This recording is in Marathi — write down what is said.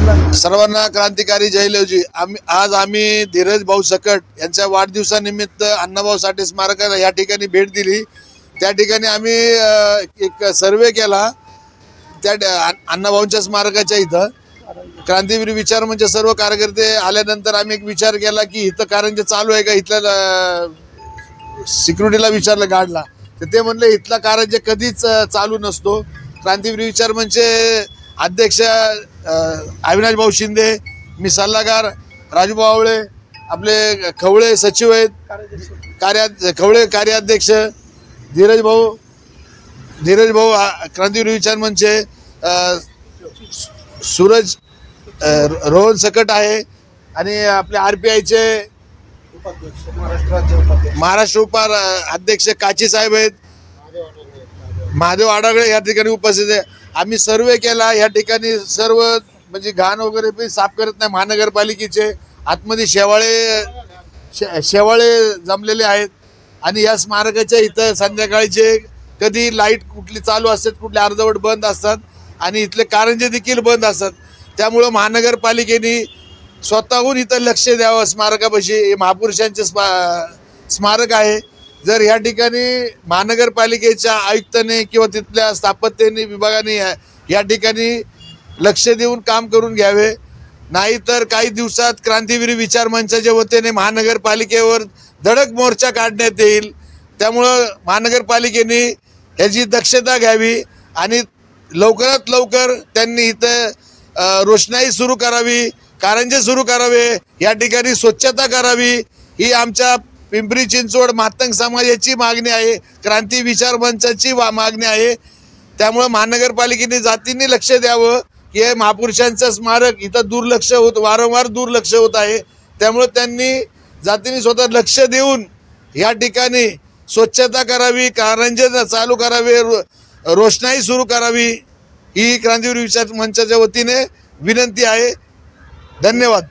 सर्वांना क्रांतिकारी जयलवजी। आज आम्ही धीरज भाऊ सकट यांच्या वाढदिवसानिमित्त अण्णाभाऊ साठे स्मारकाला या ठिकाणी भेट दिली। त्या ठिकाणी आम्ही एक सर्वे केला त्या अण्णाभाऊंच्या स्मारकाच्या इथं। क्रांतिवीर विचार म्हणजे सर्व कार्यकर्ते आल्यानंतर आम्ही एक विचार केला की इथं कारंजे चालू आहे का, इथल्या सिक्युरिटीला विचारलं गार्डला, तर ते म्हणले इथला कारंजे कधीच चालू नसतो। क्रांतिवीर विचार म्हणजे अध्यक्ष अविनाश भाऊ शिंदे, मी सल्लागार राजू आवळे, आपले खवळे सचिव आहेत, खवळे कार्याध्यक्ष धीरज भाऊ क्रांतिवीर विचार म्हणजे सूरज रोहन सकट आहे, आणि आपले RPIचे महाराष्ट्र उपाध्यक्ष काची साहेब आहेत, महादेव आडागळे या ठिकाणी उपस्थित आहे। आम्ही सर्वे केला, या ठिकाणी सर्व म्हणजे घाण वगैरे पण साफ करत नाही। महानगरपालिकेचे आतमध्ये शेवाळे जमलेले आहेत, आणि या स्मारकाच्या इथं संध्याकाळचे कधी लाईट कुठली चालू असतात, कुठले अर्धवट बंद असतात, आणि इथले कारंजे देखील बंद असतात। त्यामुळं महानगरपालिकेने स्वतःहून इथं लक्ष द्यावं। स्मारकापाशी महापुरुषांचे स्मारक आहे। जर या ठिकाणी महानगरपालिकेच्या आयुक्ताने किंवा तिथल्या स्थापत्याने विभागाने या ठिकाणी लक्ष देऊन काम करून घ्यावे, नाहीतर काही दिवसात क्रांतिवीर विचार मंचाच्या वतीने महानगरपालिकेवर धडक मोर्चा काढण्यात येईल। त्यामुळं महानगरपालिकेने याची दक्षता घ्यावी आणि लवकरात लवकर त्यांनी इथं रोषणाई सुरू करावी, कारंजे सुरू करावे, या ठिकाणी स्वच्छता करावी, ही आमच्या पिंपरी चिंचवड मातंग समाजाची मागणी आहे, क्रांती विचार मंचाची मागणी आहे। त्यामुळे महानगरपालिकेने जातींनी लक्ष द्यावं की हे महापुरुषांचं स्मारक इथं वारंवार दुर्लक्ष होत आहे। त्यामुळे त्यांनी जातींनी स्वतः लक्ष देऊन या ठिकाणी स्वच्छता करावी, कारंजे चालू करावे, रोषणाई सुरू करावी, ही क्रांतिवीर विचार मंचाच्या वतीने विनंती आहे। धन्यवाद।